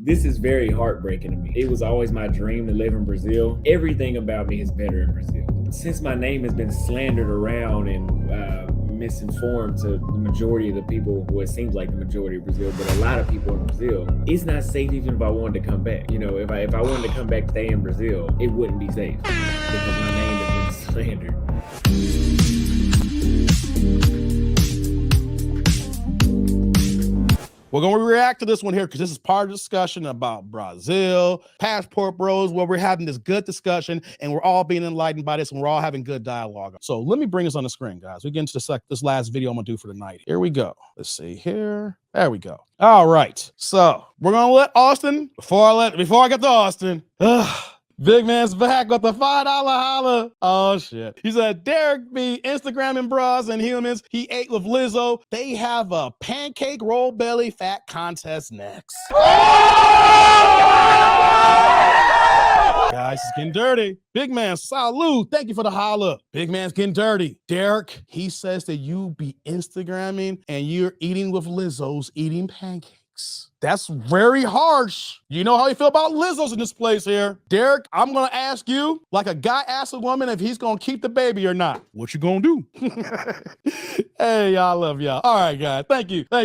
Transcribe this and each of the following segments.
This is very heartbreaking to me. It was always my dream to live in Brazil. Everything about me is better in Brazil. Since my name has been slandered around and misinformed to the majority of the people, well, it seems like the majority of Brazil, but a lot of people in Brazil, it's not safe even if I wanted to come back. You know, if I wanted to come back, stay in Brazil, it wouldn't be safe because my name has been slandered. We're going to react to this one here because this is part of the discussion about Brazil, passport bros, where we're having this good discussion and we're all being enlightened by this and we're all having good dialogue. So let me bring this on the screen, guys. We get into this last video I'm going to do for the night. Here we go. Let's see here. There we go. All right. So we're going to let Austin, before I get to Austin, Big Man's back with the $5 holla. Oh, shit. He said, Derek be Instagramming bras and humans he ate with Lizzo. They have a pancake roll belly fat contest next. Guys, it's getting dirty. Big Man, salute. Thank you for the holla. Big Man's getting dirty. Derek, he says that you be Instagramming and you're eating with Lizzo's eating pancakes. That's very harsh. You know how you feel about Lizzo's in this place here. Derek, I'm going to ask you, like a guy asks a woman if he's going to keep the baby or not. What you going to do? Hey, I love y'all. All right, guys. Thank you. All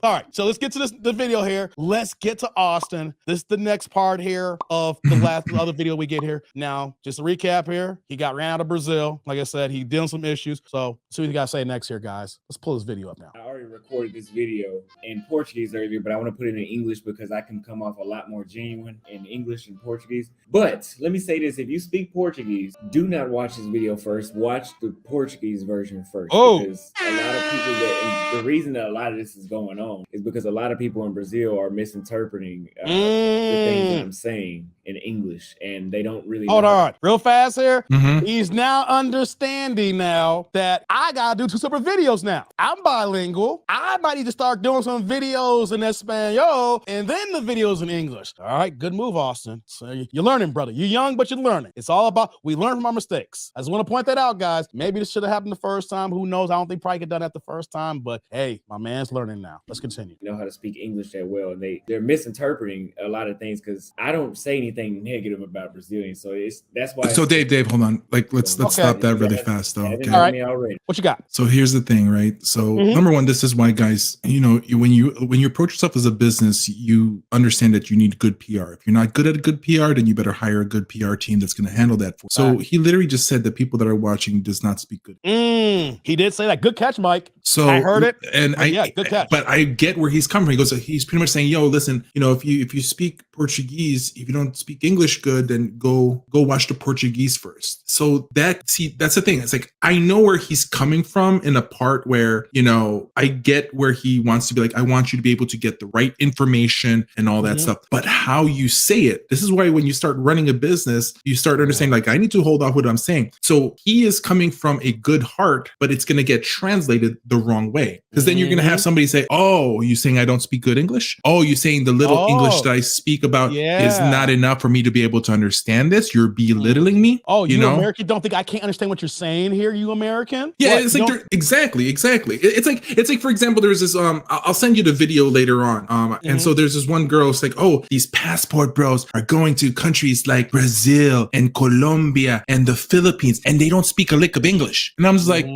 right, so let's get to the video here. Let's get to Austin. This is the next part here of the other video we get here. Now, just a recap here. He got ran out of Brazil. Like I said, he's dealing with some issues. So see what you got to say next here, guys. Let's pull this video up now. I already recorded this video in Portuguese earlier, but I want to put it in English because I can come off a lot more genuine in English and Portuguese. But let me say this, if you speak Portuguese, do not watch this video first. Watch the Portuguese version first. Because a lot of people and the reason that a lot of this is going on is because a lot of people in Brazil are misinterpreting the things that I'm saying in English, and they don't really Hold on, real fast here. He's now understanding now that I gotta do 2 separate videos now. I'm bilingual. I might need to start doing some videos in Espanol and then the videos in English. All right, good move, Austin. So you're learning, brother. You're young, but you're learning. It's all about, we learn from our mistakes. I just want to point that out, guys. Maybe this should have happened the first time. Who knows? I don't think probably could have done that the first time, but hey, my man's learning now. Let's continue. Know how to speak English that well, and they're misinterpreting a lot of things because I don't say anything negative about Brazilians. So that's why. So Dave, hold on. Like let's stop that really fast though. Okay. All right. What you got? So here's the thing, right? So number one, this is why, guys, you know, when you approach yourself as a business, you understand that you need good PR. If you're not good at a good PR, then you better hire a good PR team that's going to handle that for you. So he literally just said that people that are watching does not speak good. He did say that. Good catch, Mike. So I heard it. And good catch. But I get where he's coming from. He's pretty much saying, yo, listen, you know, if you speak Portuguese, if you don't speak English good, then go watch the Portuguese first. So that's the thing. It's like, I know where he's coming from in a part where, you know, I get where he wants to be like, I want you to be able to get the right information and all that stuff. But how you say it, this is why when you start running a business, you start understanding, like, I need to hold off what I'm saying. So he is coming from a good heart, but it's going to get translated the wrong way. Because then you're going to have somebody say, oh, you saying I don't speak good English? Oh, you saying the little English that I speak about is not enough for me to be able to understand this? You're belittling me? Oh, you know? American don't think I can't understand what you're saying here, you American? Yeah, what? It's like, exactly. It's like, for example, there's this, I'll send you the video later on. And so there's this one girl, it's like, oh, these passport bros are going to countries like Brazil and Colombia and the Philippines, and they don't speak a lick of English. And I'm just like,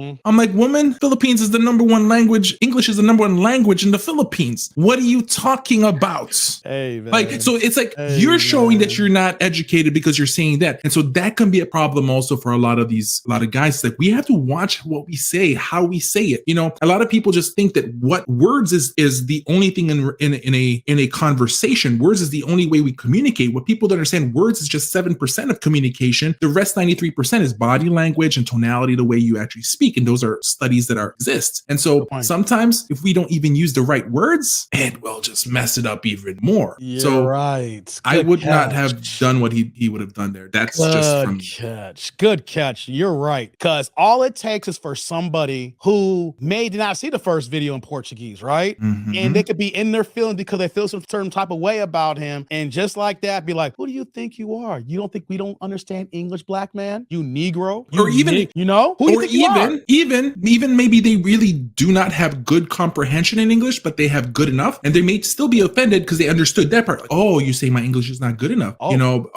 woman, Philippines is the #1 language. English is the #1 language in the Philippines. What are you talking about? Hey, man. Like, so it's like, you're showing that you're not educated because you're saying that. And so that can be a problem also for a lot of guys. Like, we have to watch what we say, how we say it. You know, a lot of people just think that what words is the only thing in a conversation. Words is the only way we communicate. What people don't understand, words is just 7% of communication. The rest 93% is body language and tonality, the way you actually speak. And those are studies that exist. And so sometimes if we don't even use the right words, it will just mess it up even more. You're so right. I would not have done what he would have done there. That's just from Good catch. You're right. Because all it takes is for somebody who did not see the first first video in Portuguese, right? Mhm. And they could be in their feelings because they feel some certain type of way about him. And just like that, be like, who do you think you are? You don't think we don't understand English, black man? You Negro? You Or even- you know? Who do you Or think you are? even maybe they really do not have good comprehension in English, but they have good enough, and they may still be offended because they understood that part. Like, oh, you say my English is not good enough, Oh. you know?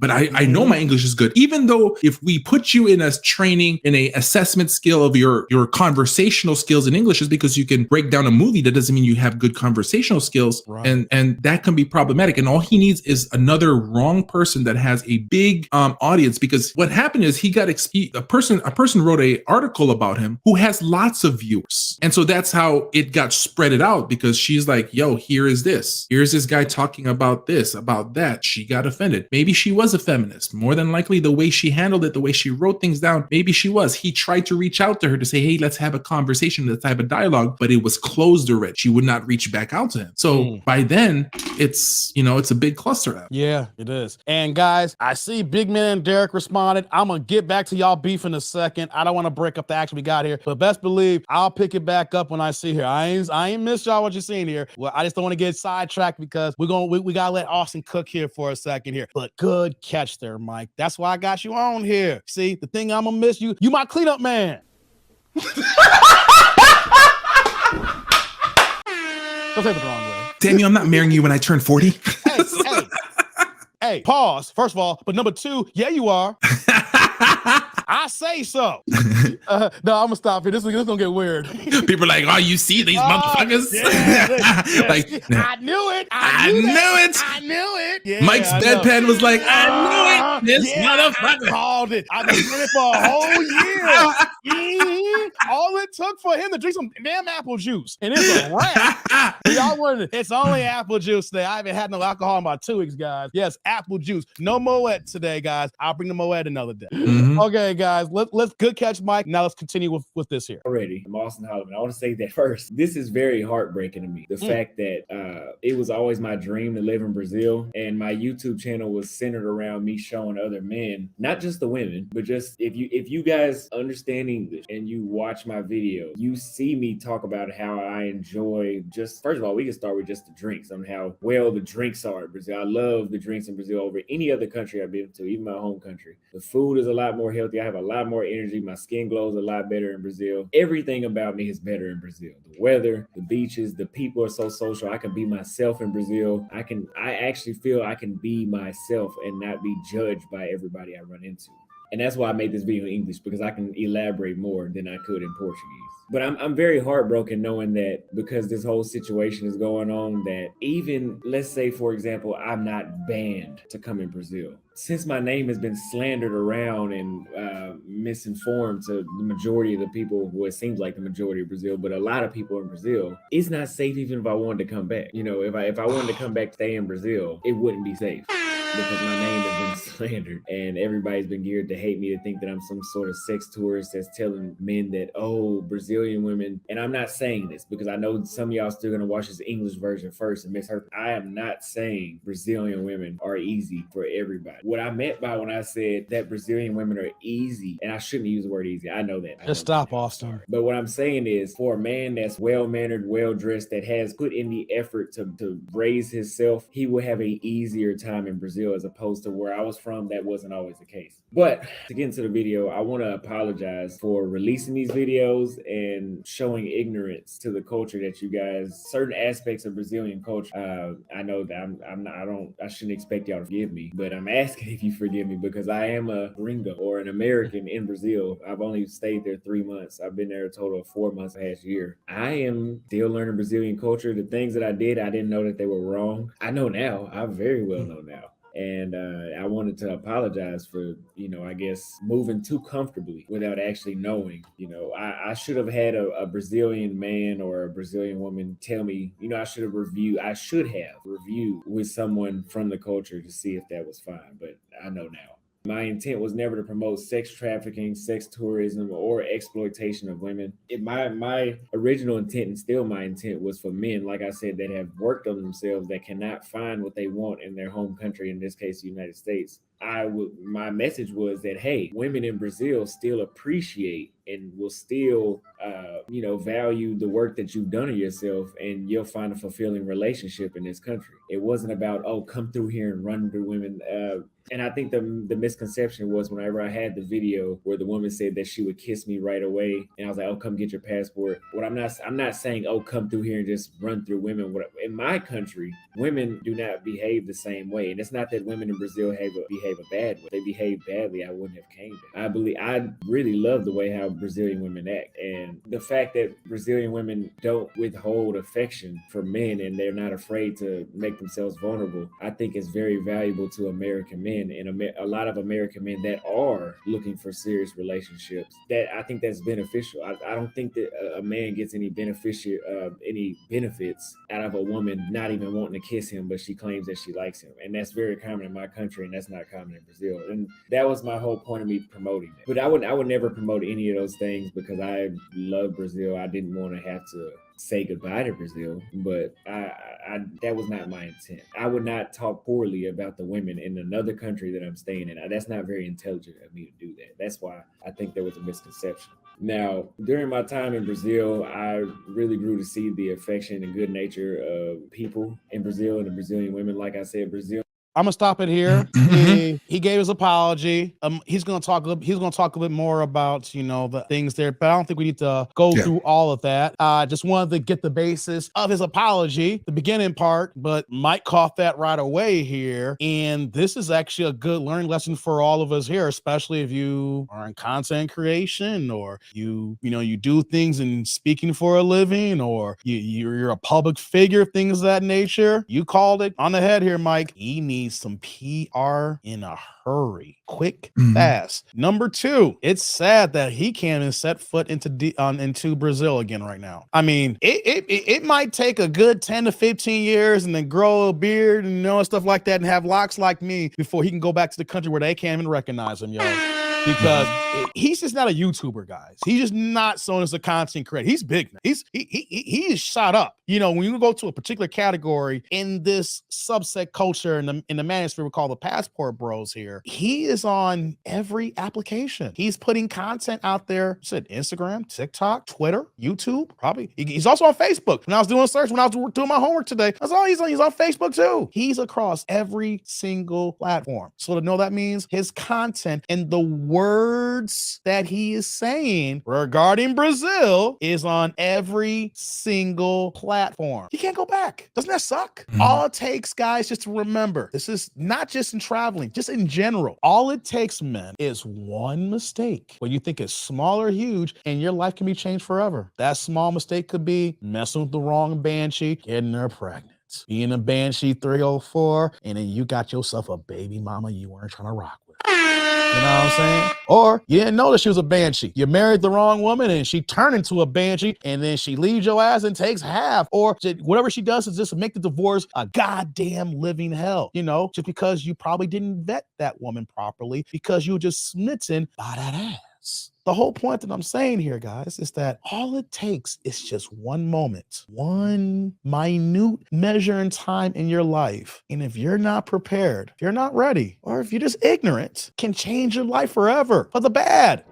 But I know my English is good. Even though if we put you in a training in a assessment skill of your conversational skills in English, is because you can break down a movie, that doesn't mean you have good conversational skills, Right. and that can be problematic. And all he needs is another wrong person that has a big audience. Because what happened is a person wrote a article about him who has lots of viewers, and so that's how it got spreaded out. Because she's like, yo, here's this guy talking about this, about that. She got offended. Maybe she was a feminist. More than likely, the way she handled it, the way she wrote things down, maybe she was. He tried to reach out to her to say, hey, let's have a conversation, let's have a dialogue, but it was closed already. She would not reach back out to him. So by then, it's a big cluster app. Yeah, it is. And guys, I see Big Man and Derek responded. I'm gonna get back to y'all beef in a second. I don't want to break up the action we got here, but best believe I'll pick it back up when I see here. I ain't missed y'all what you're seeing here. Well, I just don't want to get sidetracked because we gotta let Austin cook here for a second here. But good catch there, Mike. That's why I got you on here. See, the thing I'm gonna miss you my cleanup man. Don't take it the wrong way. Daniel, I'm not marrying you when I turn 40. Hey, pause, first of all. But number two, yeah, you are. I say so. No, I'm gonna stop here. This is gonna get weird. People are like, oh, you see these motherfuckers? Yeah, Like, I knew it. I knew it. Yeah, Mike's bedpan was like, I knew it. This motherfucker. I called it. I've been doing it for a whole year. All it took for him to drink some damn apple juice, and it's a wrap. Y'all wondering, it's only apple juice today. I haven't had no alcohol in about 2 weeks, guys. Yes, apple juice. No Moet today, guys. I'll bring the Moet another day. Mhm. Okay, guys. Let's good catch, Mike. Now let's continue with this here. Already, I'm Austin Holloman. I want to say that first. This is very heartbreaking to me. The fact that it was always my dream to live in Brazil, and my YouTube channel was centered around me showing other men, not just the women, but just if you guys understand English and you watch my video, you see me talk about how I enjoy just, first of all, we can start with just the drinks, on how well the drinks are in Brazil. I love the drinks in Brazil over any other country I've been to, even my home country. The food is a lot more healthy. I have a lot more energy. My skin glows a lot better in Brazil. Everything about me is better in Brazil. The weather, the beaches, the people are so social. I can be myself in Brazil. I actually feel I can be myself and not be judged by everybody I run into. And that's why I made this video in English, because I can elaborate more than I could in Portuguese. But I'm very heartbroken knowing that, because this whole situation is going on, that even, let's say, for example, I'm not banned to come in Brazil. Since my name has been slandered around and misinformed to the majority of the people, well, it seems like the majority of Brazil, but a lot of people in Brazil, it's not safe even if I wanted to come back. You know, if I wanted to come back, stay in Brazil, it wouldn't be safe, because my name has been slandered and everybody's been geared to hate me, to think that I'm some sort of sex tourist that's telling men that, oh, Brazilian women. And I'm not saying this because I know some of y'all still gonna watch this English version first and misheard. I am not saying Brazilian women are easy for everybody. What I meant by when I said that Brazilian women are easy, and I shouldn't use the word easy, I know that. Just stop, Austin. But what I'm saying is, for a man that's well-mannered, well-dressed, that has put in the effort to raise himself, he will have an easier time in Brazil, as opposed to where I was from. That wasn't always the case. But to get into the video, I want to apologize for releasing these videos and showing ignorance to the culture that you guys, certain aspects of Brazilian culture. I know that I shouldn't expect y'all to forgive me, but I'm asking if you forgive me, because I am a gringo, or an American in Brazil. I've only stayed there 3 months. I've been there a total of 4 months last year. I am still learning Brazilian culture. The things that I did, I didn't know that they were wrong. I know now. I very well know now. And I wanted to apologize for, I guess, moving too comfortably without actually knowing. I should have had a Brazilian man or a Brazilian woman tell me, I should have reviewed with someone from the culture to see if that was fine. But I know now. My intent was never to promote sex trafficking, sex tourism, or exploitation of women. My original intent, and still my intent, was for men, like I said, that have worked on themselves, that cannot find what they want in their home country, in this case, the United States. my message was that, hey, women in Brazil still appreciate and will still, value the work that you've done on yourself, and you'll find a fulfilling relationship in this country. It wasn't about, oh, come through here and run through women. And I think the misconception was whenever I had the video where the woman said that she would kiss me right away, and I was like, "Oh, come get your passport." I'm not saying, "Oh, come through here and just run through women." In my country, women do not behave the same way, and it's not that women in Brazil behave a bad way. If they behave badly, I wouldn't have came there. I really love the way how Brazilian women act, and the fact that Brazilian women don't withhold affection for men and they're not afraid to make themselves vulnerable, I think is very valuable to American men and a lot of American men that are looking for serious relationships. That I think that's beneficial. I don't think that a man gets any benefits out of a woman not even wanting to kiss him, but she claims that she likes him, and that's very common in my country, and that's not common in Brazil. And that was my whole point of me promoting it. But I would never promote any of those things because I love Brazil. I didn't want to have to say goodbye to Brazil, but I that was not my intent. I would not talk poorly about the women in another country that I'm staying in. That's not very intelligent of me to do that. That's why I think there was a misconception. Now, during my time in Brazil, I really grew to see the affection and good nature of people in Brazil and the Brazilian women. Like I said, Brazil. I'm gonna stop it here. He gave his apology. He's gonna talk a little bit more about the things there, but I don't think we need to go through all of that. I just wanted to get the basis of his apology, the beginning part, but Mike caught that right away here, and this is actually a good learning lesson for all of us here, especially if you are in content creation or you do things in speaking for a living, or you're a public figure, things of that nature. You called it on the head here, Mike. He needs some PR in a hurry, quick, fast. Number two, it's sad that he can't even set foot into Brazil again right now. I mean, it might take a good 10 to 15 years and then grow a beard and stuff like that and have locks like me before he can go back to the country where they can't even recognize him, yo. Because he's just not a YouTuber, guys. He's just not someone as a content creator. He's big now. He is shot up. When you go to a particular category in this subset culture in the manosphere we call the passport bros here, he is on every application. He's putting content out there. Said Instagram, TikTok, Twitter, YouTube, probably. He's also on Facebook. When I was doing a search, when I was doing my homework today, I saw he's on Facebook too. He's across every single platform. So to know that means his content and the words that he is saying regarding Brazil is on every single platform. He can't go back. Doesn't that suck? All it takes, guys, just to remember, this is not just in traveling, just in general. All it takes, men, is one mistake. When you think it's small or huge, and your life can be changed forever. That small mistake could be messing with the wrong banshee, getting her pregnant, being a banshee 304, and then you got yourself a baby mama you weren't trying to rock with. You know what I'm saying? Or you didn't know that she was a banshee. You married the wrong woman and she turned into a banshee, and then she leaves your ass and takes half. Or whatever she does is just make the divorce a goddamn living hell. Just because you probably didn't vet that woman properly because you were just smitten by that ass. The whole point that I'm saying here, guys, is that all it takes is just one moment, one minute measure in time in your life. And if you're not prepared, if you're not ready, or if you're just ignorant, can change your life forever for the bad.